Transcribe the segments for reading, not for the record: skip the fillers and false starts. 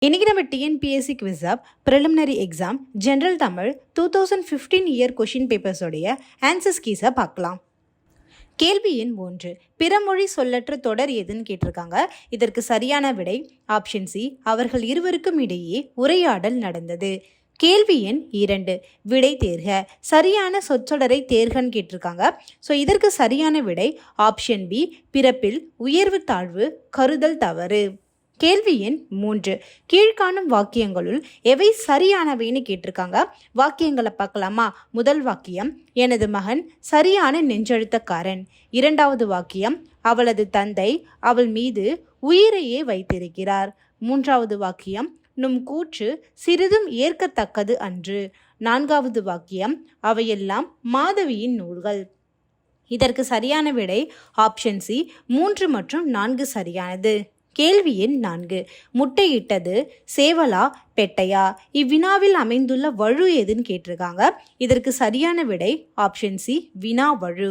இன்னைக்கு நம்ம TNPSC quiz of preliminary exam general Tamil 2015 year question பேப்பர்ஸோடைய ஆன்சர்ஸ் கீஸை பார்க்கலாம். கேள்வி எண் 1, பிறமொழி சொல்லற்ற தொடர் எதுன்னு கேட்டிருக்காங்க. இதற்கு சரியான விடை ஆப்ஷன் சி, அவர்கள் இருவருக்கும் இடையே உரையாடல் நடந்தது. கேள்வி எண் 2, விடை தேர்க, சரியான சொற்றொடரை தேர்கன்னு கேட்டிருக்காங்க. ஸோ இதற்கு சரியான விடை ஆப்ஷன் பி, பிறப்பில் உயர்வு தாழ்வு கருதல் தவறு. கேள்வி எண் 3, கீழ்காணும் வாக்கியங்களுள் எவை சரியானவைன்னு கேட்டிருக்காங்க. வாக்கியங்களை பார்க்கலாமா? முதல் வாக்கியம், எனது மகன் சரியான நெஞ்செழுத்தக்காரன். இரண்டாவது வாக்கியம், அவளது தந்தை அவள் மீது உயிரையே வைத்திருக்கிறார். மூன்றாவது வாக்கியம், நும் கூற்று சிறிதும் ஏற்கத்தக்கது அன்று. நான்காவது வாக்கியம், அவையெல்லாம் மாதவியின் நூல்கள். இதற்கு சரியான விடை ஆப்ஷன் சி, 3 மற்றும் 4 சரியானது. கேள்வி எண் 4, முட்டையிட்டது சேவலா பெட்டையா? இவ்வினாவில் அமைந்துள்ள வழு எதுன்னு கேட்டிருக்காங்க. இதற்கு சரியான விடை ஆப்ஷன் சி, வினா வழு.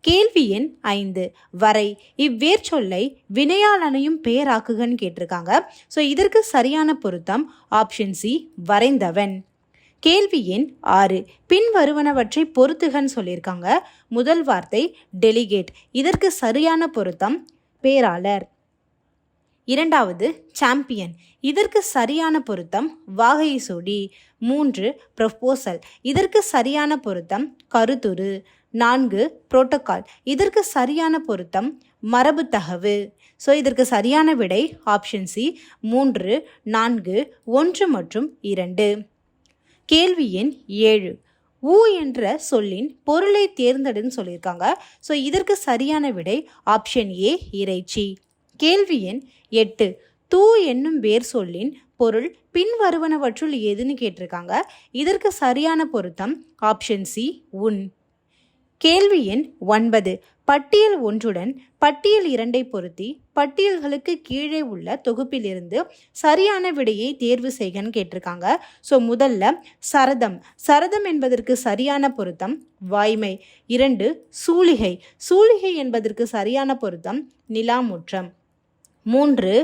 கேள்வி எண் 5, வரை இவ்வேர் சொல்லை வினையாளனையும் பெயராக்குகன்னு கேட்டிருக்காங்க. ஸோ இதற்கு சரியான பொருத்தம் ஆப்ஷன் சி, வரைந்தவன். கேள்வி எண் 6, பின் வருவனவற்றை பொறுத்துகன்னு சொல்லியிருக்காங்க. முதல் வார்த்தை டெலிகேட், இதற்கு சரியான பொருத்தம் பேராளர். இரண்டாவது சாம்பியன், இதற்கு சரியான பொருத்தம் வாகைசொடி. 3, ப்ரொபோசல், இதற்கு சரியான பொருத்தம் கருத்துரு. 4, புரோட்டோகால், இதற்கு சரியான பொருத்தம் மரபு தகவு. ஸோ இதற்கு சரியான விடை ஆப்ஷன் சி, 3, 4, 1 மற்றும் 2. கேள்வி எண் 7, ஊ என்ற சொல்லின் பொருளை தேர்ந்தெடுன்னு சொல்லியிருக்காங்க. ஸோ இதற்கு சரியான விடை ஆப்ஷன் ஏ, இறைச்சி. கேள்வி எண் 8, தூ என்னும் வேர் சொல்லின் பொருள் பின் வருவனவற்றுள் எதுன்னு கேட்டிருக்காங்க. இதற்கு சரியான பொருத்தம் ஆப்ஷன் சி, உன். கேள்வி எண் 9, பட்டியல் 1உடன் பட்டியல் 2ஐ பொருத்தி பட்டியல்களுக்கு கீழே உள்ள தொகுப்பிலிருந்து சரியான விடையை தேர்வு செய்கன்னு கேட்டிருக்காங்க. ஸோ முதல்ல சரதம், சரதம் என்பதற்கு சரியான பொருத்தம் வாய்மை. 2, சூளிகை, சூளிகை என்பதற்கு சரியான பொருத்தம் நிலாமுற்றம். 3,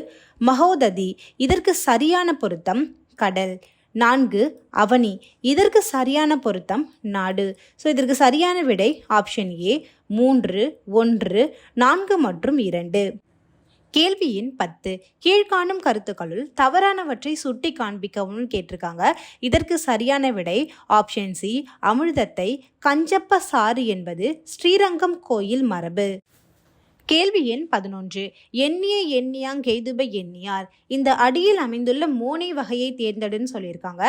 மகோததி, இதற்கு சரியான பொருத்தம் கடல். 4, அவனி, இதற்கு சரியான பொருத்தம் நாடு. ஸோ இதற்கு சரியான விடை ஆப்ஷன் ஏ, 3, 1, 4 மற்றும் 2. கேள்வி எண் 10, கீழ்காணும் கருத்துக்களுள் தவறானவற்றை சுட்டி காண்பிக்கவும் கேட்டிருக்காங்க. இதற்கு சரியான விடை ஆப்ஷன் சி, அமிர்தத்தை கஞ்சப்ப சாறு என்பது ஸ்ரீரங்கம் கோயில் மரபு. கேள்வி எண் 11, எண்ணிய எண்ணியாங் கெய்துப எண்ணியார், இந்த அடியில் அமைந்துள்ள மோனை வகையை தேர்ந்தெடுன்னு சொல்லியிருக்காங்க.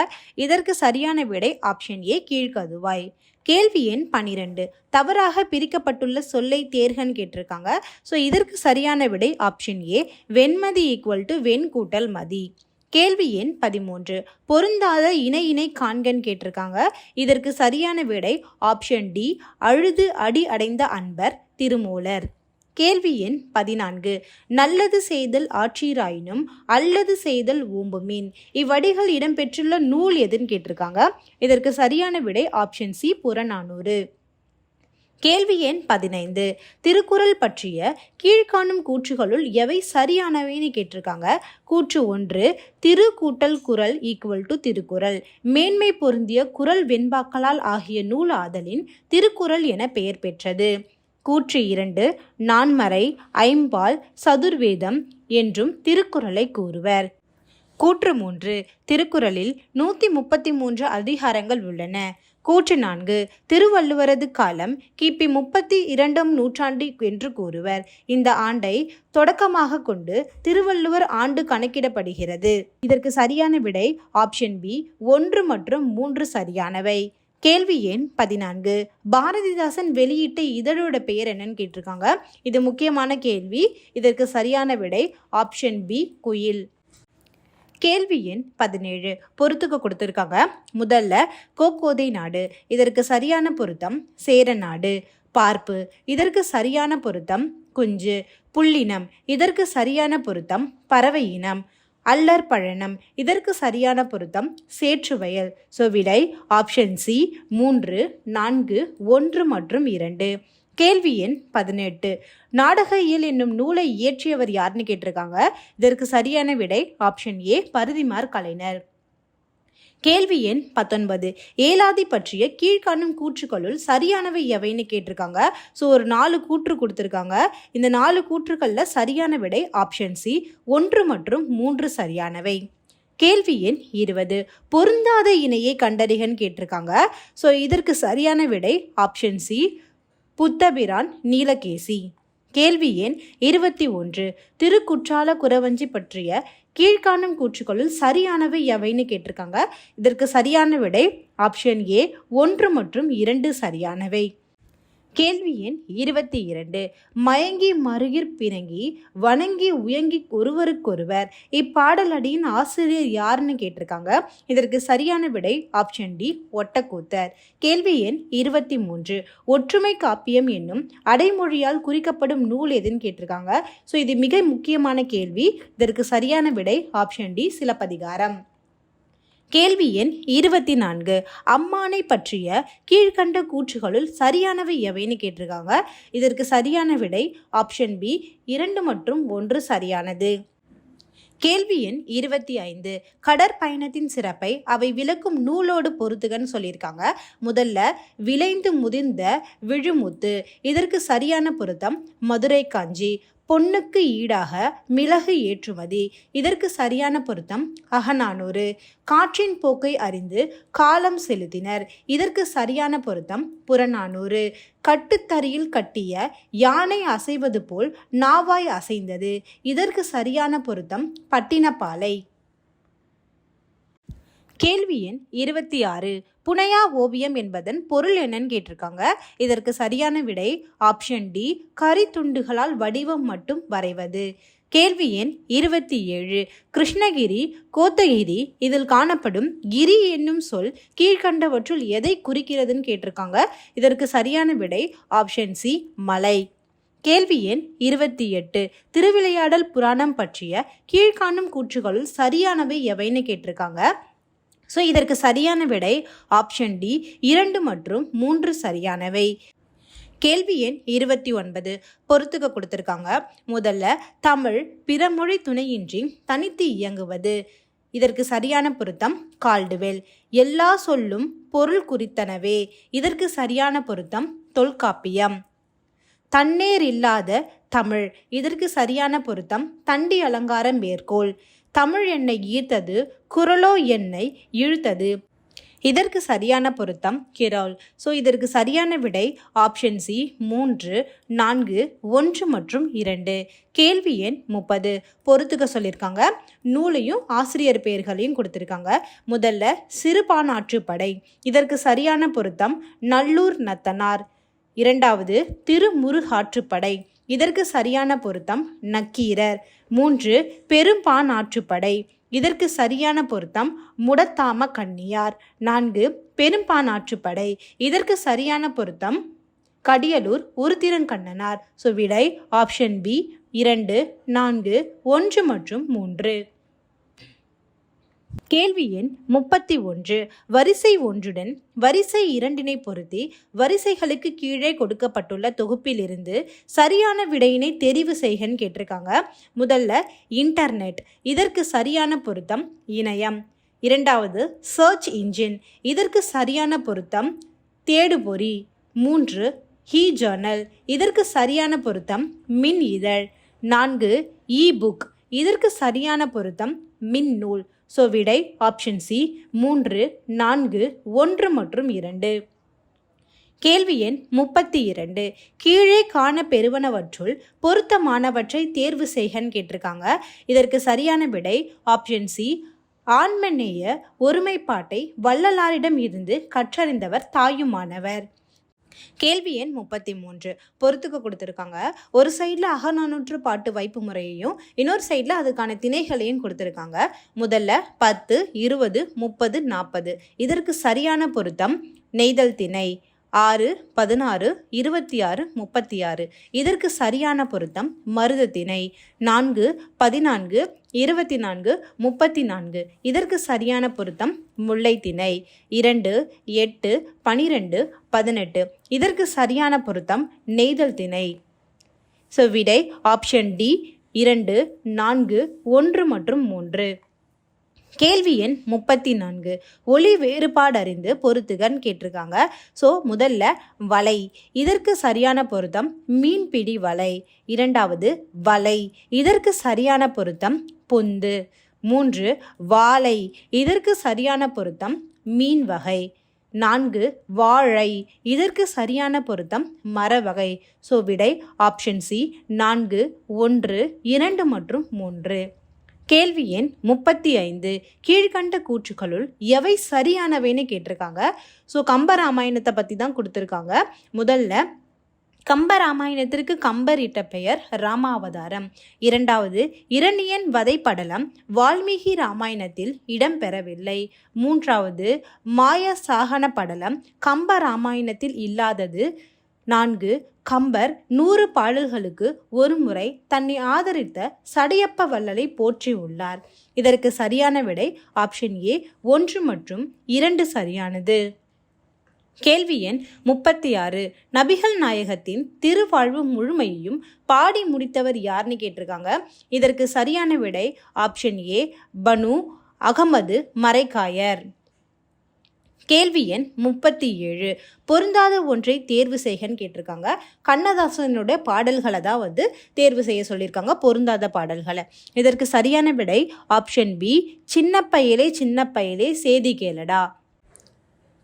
இதற்கு சரியான விடை ஆப்ஷன் ஏ, கீழ்கதுவாய். கேள்வி எண் 12, தவறாக பிரிக்கப்பட்டுள்ள சொல்லை தேர்கன்னு கேட்டிருக்காங்க. ஸோ இதற்கு சரியான விடை ஆப்ஷன் ஏ, வெண்மதி = வெண் கூட்டல் மதி. கேள்வி எண் 13, பொருந்தாத இணை காண்கன்னு கேட்டிருக்காங்க. இதற்கு சரியான விடை ஆப்ஷன் டி, அழுது அடி அடைந்த அன்பர் திருமூலர். கேள்வி எண் 14, நல்லது செய்தல் ஆற்றீராயினும் அல்லது செய்தல் ஓம்புமீன், இவ்வடிகள் இடம்பெற்றுள்ள நூல் எதுன்னு கேட்டிருக்காங்க. இதற்கு சரியான விடை ஆப்ஷன் சி, புறநானூறு. கேள்வி எண் 15, திருக்குறள் பற்றிய கீழ்காணும் கூற்றுகளுள் எவை சரியானவைன்னு கேட்டிருக்காங்க. கூற்று 1, திரு கூட்டல் குறள் = திருக்குறள், மேன்மை பொருந்திய குறள் வெண்பாக்களால் ஆகிய நூல் ஆதலின் திருக்குறள் என பெயர் பெற்றது. கூற்று 2, நான்மறை ஐம்பால் சதுர்வேதம் என்றும் திருக்குறளை கூறுவர். கூற்று 3, திருக்குறளில் 133 அதிகாரங்கள் உள்ளன. கூற்று 4, திருவள்ளுவரது காலம் கிபி 32ஆம் நூற்றாண்டு என்று கூறுவர். இந்த ஆண்டை தொடக்கமாக கொண்டு திருவள்ளுவர் ஆண்டு கணக்கிடப்படுகிறது. இதற்கு சரியான விடை ஆப்ஷன் பி, 1 மற்றும் 3 சரியானவை. கேள்வி எண் 14, பாரதிதாசன் வெளியிட்ட இதழோட பெயர் என்னன்னு கேட்டிருக்காங்க. இது முக்கியமான கேள்வி. இதற்கு சரியான விடை ஆப்ஷன் பி, குயில். கேள்வி எண் 17, பொறுத்துக்க கொடுத்துருக்காங்க. முதல்ல கோக்கோதை நாடு, இதற்கு சரியான பொருத்தம் சேர நாடு. பார்ப்பு, இதற்கு சரியான பொருத்தம் குஞ்சு. புள்ளினம், இதற்கு சரியான பொருத்தம் பறவை இனம். அல்லர் பழனம், இதற்கு சரியான பொருத்தம் சேற்றுவயல். ஸோ விடை ஆப்ஷன் சி, 3, 4, 1 மற்றும் 2. கேள்வி எண் 18. நாடக இயல் என்னும் நூலை இயற்றியவர் யாருன்னு கேட்டிருக்காங்க. இதற்கு சரியான விடை ஆப்ஷன் ஏ பரிதிமாற் கலைஞர். கேள்வி எண் 19. ஏலாதி பற்றிய கீழ்காணும் கூற்றுக்களுள் சரியானவை எவைன்னு கேட்டிருக்காங்க. ஸோ ஒரு 4 கூற்று கொடுத்துருக்காங்க. இந்த 4 கூற்றுக்களில் சரியான விடை ஆப்ஷன் சி 1 மற்றும் 3 சரியானவை. கேள்வி எண் 20. பொருந்தாத இணையை கண்டறிகன்னு கேட்டிருக்காங்க. ஸோ இதற்கு சரியான விடை ஆப்ஷன் சி புத்தபிரான் நீலகேசி. கேள்வி எண் 21. திருக்குற்றால குறவஞ்சி பற்றிய கீழ்காணும் கூற்றுக்களுள் சரியானவை எவைன்னு கேட்டிருக்காங்க. இதற்கு சரியான விடை ஆப்ஷன் ஏ 1 மற்றும் 2 சரியானவை. கேள்வி எண் 22. மயங்கி மருகிற் பிணங்கி வணங்கி உயங்கி ஒருவருக்கொருவர் இப்பாடல் அடியின் ஆசிரியர் யாருன்னு கேட்டிருக்காங்க. இதற்கு சரியான விடை ஆப்ஷன் டி ஒட்டக்கூத்தர். கேள்வி எண் 23. ஒற்றுமை காப்பியம் என்னும் அடைமொழியால் குறிக்கப்படும் நூல் எதுன்னு கேட்டிருக்காங்க. ஸோ இது மிக முக்கியமான கேள்வி. இதற்கு சரியான விடை ஆப்ஷன் டி சிலப்பதிகாரம். கேள்வி எண் 24. அம்மானை பற்றிய கீழ்கண்ட கூற்றுகளுள் சரியானவை எவைன்னு கேட்டிருக்காங்க. இதற்கு சரியான விடை ஆப்ஷன் பி 2 மற்றும் 1 சரியானது. கேள்வி எண் 25. கடற்பயணத்தின் சிறப்பை அவை விளக்கும் நூலோடு பொறுத்துகன்னு சொல்லியிருக்காங்க. முதல்ல விளைந்து முதிர்ந்த விழுமுத்து. இதற்கு சரியான பொருத்தம் மதுரை காஞ்சி. பொன்னுக்கு ஈடாக மிளகு ஏற்றுமதி. இதற்கு சரியான பொருத்தம் அகநானூறு. காற்றின் போக்கை அறிந்து காலம் செலுத்தினர். இதற்கு சரியான பொருத்தம் புறநானூறு. கட்டுத்தறியில் கட்டிய யானை அசைவது போல் நாவாய் அசைந்தது. இதற்கு சரியான பொருத்தம் பட்டினப்பாலை. கேள்வி எண் 26. புனையா ஓவியம் என்பதன் பொருள் என்னன்னு கேட்டிருக்காங்க. இதற்கு சரியான விடை ஆப்ஷன் டி கரித்துண்டுகளால் வடிவம் மட்டும் வரைவது. கேள்வி எண் 27. கிருஷ்ணகிரி கோத்தகிரி இதில் காணப்படும் கிரி என்னும் சொல் கீழ்கண்டவற்றுள் எதை குறிக்கிறதுன்னு கேட்டிருக்காங்க. இதற்கு சரியான விடை ஆப்ஷன் சி மலை. கேள்வி எண் 28. திருவிளையாடல் புராணம் பற்றிய கீழ்காணும் கூற்றுகளுள் சரியானவை எவைன்னு கேட்டிருக்காங்க. ஸோ இதற்கு சரியான விடை ஆப்ஷன் டி 2 மற்றும் 3 சரியானவை. கேள்வி எண் 29. பொறுத்துக்க கொடுத்துருக்காங்க. முதல்ல தமிழ் பிறமொழி துணையின்றி தனித்து இயங்குவது. இதற்கு சரியான பொருத்தம் கால்டுவெல். எல்லா சொல்லும் பொருள் குறித்தனவே. இதற்கு சரியான பொருத்தம் தொல்காப்பியம். தன்னேர் இல்லாத தமிழ். இதற்கு சரியான பொருத்தம் தண்டி அலங்காரம் மேற்கோள். தமிழ் என்னை ஈர்த்தது குரலோ என்னை இழுத்தது. இதற்கு சரியான பொருத்தம் கிரால். ஸோ இதற்கு சரியான விடை ஆப்ஷன் சி 3, 4, 1 மற்றும் 2. கேள்வி எண் 30. பொறுத்துக்க சொல்லியிருக்காங்க. நூலையும் ஆசிரியர் பெயர்களையும் கொடுத்துருக்காங்க. முதல்ல சிறுபானாற்றுப்படை. இதற்கு சரியான பொருத்தம் நல்லூர் நத்தனார். இரண்டாவது திருமுருகாற்றுப்படை. இதற்கு சரியான பொருத்தம் நக்கீரர். 3 பெரும்பானாற்றுப்படை. இதற்கு சரியான பொருத்தம் முடத்தாம கண்ணியார். 4 பெரும்பானாற்றுப்படை. இதற்கு சரியான பொருத்தம் கடியலூர் உருத்திரங்கண்ணனார். ஸோ விடை ஆப்ஷன் பி 2, 4, 1 மற்றும் 3. கேள்வி எண் 31. வரிசை 1உடன் வரிசை 2னை பொருத்தி வரிசைகளுக்கு கீழே கொடுக்கப்பட்டுள்ள தொகுப்பிலிருந்து சரியான விடையினை தெரிவு செய்கன்னு கேட்டிருக்காங்க. முதல்ல இன்டர்நெட். இதற்கு சரியான பொருத்தம் இணையம். இரண்டாவது சர்ச் இன்ஜின். இதற்கு சரியான பொருத்தம் தேடுபொறி. 3 ஹீ ஜர்னல். இதற்கு சரியான பொருத்தம் மின் இதழ். 4 இ புக். இதற்கு சரியான பொருத்தம் மின் நூல். ஸோ விடை ஆப்ஷன் சி 3, 4, 1 மற்றும் 2. கேள்வி எண் 32. கீழே காண பெறுவனவற்றுள் பொருத்தமானவற்றை தேர்வு செய்கன்னு கேட்டிருக்காங்க. இதற்கு சரியான விடை ஆப்ஷன் சி ஆண்மநேய ஒருமைப்பாட்டை வள்ளலாரிடம் இருந்து கற்றறிந்தவர் தாயுமானவர். கேள்வி எண் 33. பொறுத்துக்க கொடுத்துருக்காங்க. ஒரு சைடில் அகநானூற்று பாட்டு வைப்பு முறையையும் இன்னொரு சைடில் அதுக்கான திணைகளையும் கொடுத்துருக்காங்க. முதல்ல 10, 20, 30, 40. இதற்கு சரியான பொருத்தம் நெய்தல் திணை. 6, 16, 26, 36. இதற்கு சரியான பொருத்தம் மருதத்திணை. 4, 14, 24, 34. இதற்கு சரியான பொருத்தம் முல்லைத்திணை. 2, 8, 12, 18. இதற்கு சரியான பொருத்தம் நெய்தல் திணை. ஸோ விடை ஆப்ஷன் டி 2, 4, 1 மற்றும் 3. கேள்வி எண் 34. ஒளி வேறுபாடு அறிந்து பொறுத்துகன்னு கேட்டிருக்காங்க. ஸோ முதல்ல வலை, இதற்கு சரியான பொருத்தம் மீன்பிடி வலை. 2வது வலை, இதற்கு சரியான பொருத்தம் பொந்து. 3 வாழை, இதற்கு சரியான பொருத்தம் மீன் வகை. 4 வாழை, இதற்கு சரியான பொருத்தம் மரவகை. ஸோ விடை ஆப்ஷன் சி 4, 1, 2 மற்றும் 3. கேள்வி எண் 35. கீழ்கண்ட கூற்றுக்களுள் எவை சரியானவைன்னு கேட்டிருக்காங்க. ஸோ கம்பராமாயணத்தை பற்றி தான் கொடுத்துருக்காங்க. முதல்ல கம்பராமாயணத்திற்கு கம்பர் இட்ட பெயர் ராமாவதாரம். 2வது இரணியன் வதை படலம் வால்மீகி ராமாயணத்தில் இடம்பெறவில்லை. 3வது மாய சாகன படலம் கம்பராமாயணத்தில் இல்லாதது. 4 கம்பர் 100 பாடல்களுக்கு ஒரு முறை தன்னை ஆதரித்த சடையப்ப வள்ளலை போற்றியுள்ளார். இதற்கு சரியான விடை ஆப்ஷன் ஏ 1 மற்றும் 2 சரியானது. கேள்வி எண் 36. நபிகள் நாயகத்தின் திருவாழ்வு முழுமையையும் பாடி முடித்தவர் யாருன்னு கேட்டிருக்காங்க. இதற்கு சரியான விடை ஆப்ஷன் ஏ பனு அகமது மரைக்காயர். கேள்வி எண் 37. பொருந்தாத ஒன்றை தேர்வு செய்கன்னு கேட்டிருக்காங்க. கண்ணதாசனுடைய பாடல்களை தான் தேர்வு செய்ய சொல்லியிருக்காங்க, பொருந்தாத பாடல்களை. இதற்கு சரியான விடை ஆப்ஷன் பி சின்ன பயலே சேதி கேளடா.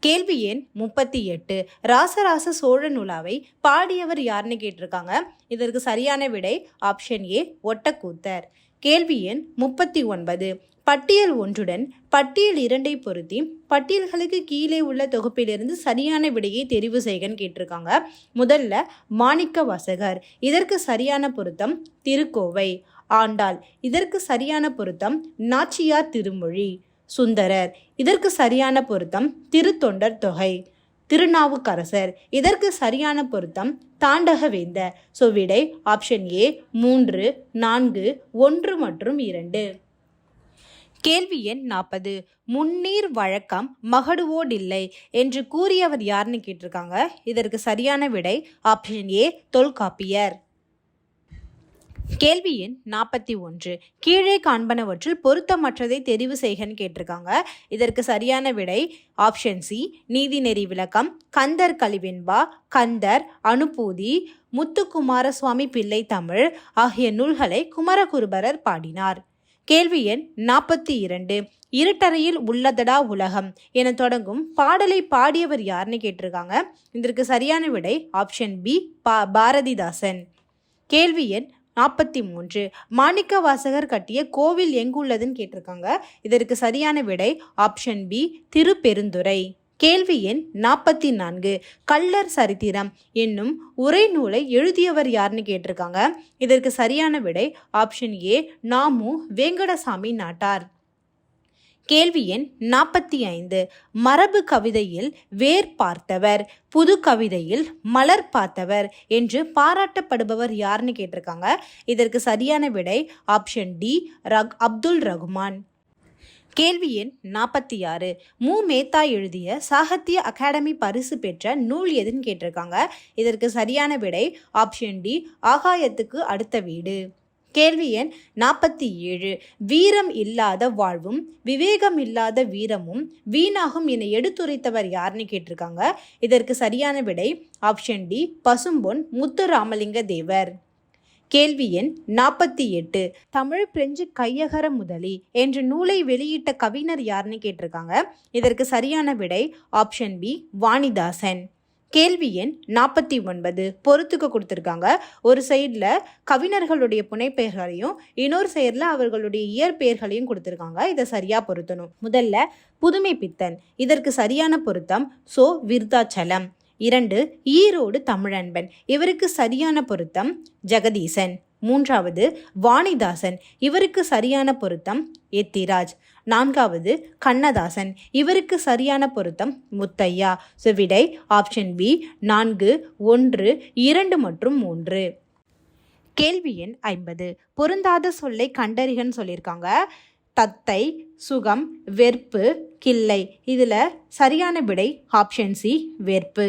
கேள்வி எண் 38. ராசராச சோழன் உலாவை பாடியவர் யாருன்னு கேட்டிருக்காங்க. இதற்கு சரியான விடை ஆப்ஷன் ஏ ஒட்டக்கூத்தர். கேள்வி எண் 39. பட்டியல் 1உடன் பட்டியல் 2ஐ பொருத்தி பட்டியல்களுக்கு கீழே உள்ள தொகுப்பிலிருந்து சரியான விடையை தெரிவு செய்கன்னு கேட்டிருக்காங்க. முதல்ல மாணிக்க வாசகர், இதற்கு சரியான பொருத்தம் திருக்கோவை. ஆண்டாள், இதற்கு சரியான பொருத்தம் நாச்சியார் திருமொழி. சுந்தரர், இதற்கு சரியான பொருத்தம் திருத்தொண்டர் தொகை. திருநாவுக்கரசர், இதற்கு சரியான பொருத்தம் தாண்டகவேந்தர். ஸோ விடை ஆப்ஷன் ஏ 3, 4, 1 மற்றும் 2. கேள்வி எண் 40. முன்னீர் வழக்கம் மகடுவோடில்லை என்று கூறியவர் யாருன்னு கேட்டிருக்காங்க. இதற்கு சரியான விடை ஆப்ஷன் ஏ தொல்காப்பியர். கேள்வி எண் 41. கீழே காண்பனவற்றில் பொருத்தமற்றதை தெரிவு செய்கன்னு கேட்டிருக்காங்க. இதற்கு சரியான விடை ஆப்ஷன் சி நீதிநெறி விளக்கம், கந்தர் கலிவெண்பா, கந்தர் அனுபூதி, முத்துக்குமாரசுவாமி பிள்ளை தமிழ் ஆகிய நூல்களை குமரகுருபரர் பாடினார். கேள்வி எண் 42. இருட்டறையில் உள்ளதடா உலகம் என தொடங்கும் பாடலை பாடியவர் யாருன்னு கேட்டிருக்காங்க. இதற்கு சரியான விடை ஆப்ஷன் பி பாரதிதாசன். கேள்வி எண் 43. மாணிக்க வாசகர் கட்டிய கோவில் எங்குள்ளதுன்னு கேட்டிருக்காங்க. இதற்கு சரியான விடை ஆப்ஷன் பி திருப்பெருந்துறை. கேள்வி எண் 44. கள்ளர் சரித்திரம் என்னும் உரை நூலை எழுதியவர் யாருன்னு கேட்டிருக்காங்க. இதற்கு சரியான விடை ஆப்ஷன் ஏ நாமு வேங்கடசாமி நாட்டார். கேள்வி எண் 45. மரபு கவிதையில் வேர் பார்த்தவர், புது கவிதையில் மலர் பார்த்தவர் என்று பாராட்டப்படுபவர் யாருன்னு கேட்டிருக்காங்க. இதற்கு சரியான விடை ஆப்ஷன் டி அப்துல் ரகுமான். கேள்வி எண் 46. மு மேத்தா எழுதிய சாகித்ய அகாடமி பரிசு பெற்ற நூல் எதுன்னு கேட்டிருக்காங்க. இதற்கு சரியான விடை ஆப்ஷன் டி ஆகாயத்துக்கு அடுத்த வீடு. கேள்வி எண் 47. வீரம் இல்லாத வாழ்வும் விவேகம் இல்லாத வீரமும் வீணாகும் என எடுத்துரைத்தவர் யாருன்னு கேட்டிருக்காங்க. இதற்கு சரியான விடை ஆப்ஷன் டி பசும்பொன் முத்துராமலிங்க தேவர். கேள்வி எண் 48. தமிழ் பிரெஞ்சு கையகர முதலி என்ற நூலை வெளியிட்ட கவிஞர் யாருன்னு கேட்டிருக்காங்க. இதற்கு சரியான விடை ஆப்ஷன் பி வாணிதாசன். கேள்வி எண் 49. பொறுத்துக்க கொடுத்துருக்காங்க. ஒரு சைடில் கவிஞர்களுடைய புனைப்பெயர்களையும் இன்னொரு சைடில் அவர்களுடைய இயற்பெயர்களையும் கொடுத்துருக்காங்க. இதை சரியாக பொருத்தணும். முதல்ல புதுமை பித்தன், இதற்கு சரியான பொருத்தம் சோ விருத்தாச்சலம். 2 ஈரோடு தமிழன்பன், இவருக்கு சரியான பொருத்தம் ஜெகதீசன். மூன்றாவது வாணிதாசன், இவருக்கு சரியான பொருத்தம் எத்திராஜ். நான்காவது கண்ணதாசன், இவருக்கு சரியான பொருத்தம் முத்தையா. ஸோ விடை ஆப்ஷன் பி 4, 1, 2 மற்றும் 3. கேள்வி எண் 50. பொருந்தாத சொல்லை கண்டறிகன்னு சொல்லியிருக்காங்க. தத்தை, சுகம், வெறுப்பு, கிள்ளை. இதில் சரியான விடை ஆப்ஷன் சி வெறுப்பு.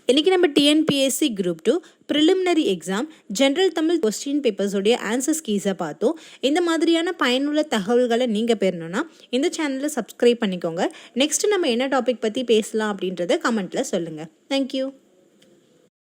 இன்றைக்கி நம்ம TNPSC group 2 preliminary exam general Tamil question பேப்பர்ஸோடைய ஆன்சர்ஸ் கீஸை பார்த்தோம். இந்த மாதிரியான பயனுள்ள தகவல்களை நீங்கள் பெறணும்னா இந்த சேனலை சப்ஸ்கிரைப் பண்ணிக்கோங்க. நெக்ஸ்ட் நம்ம என்ன டாபிக் பற்றி பேசலாம் அப்படின்றத கமெண்ட்டில் சொல்லுங்கள். தேங்க்யூ.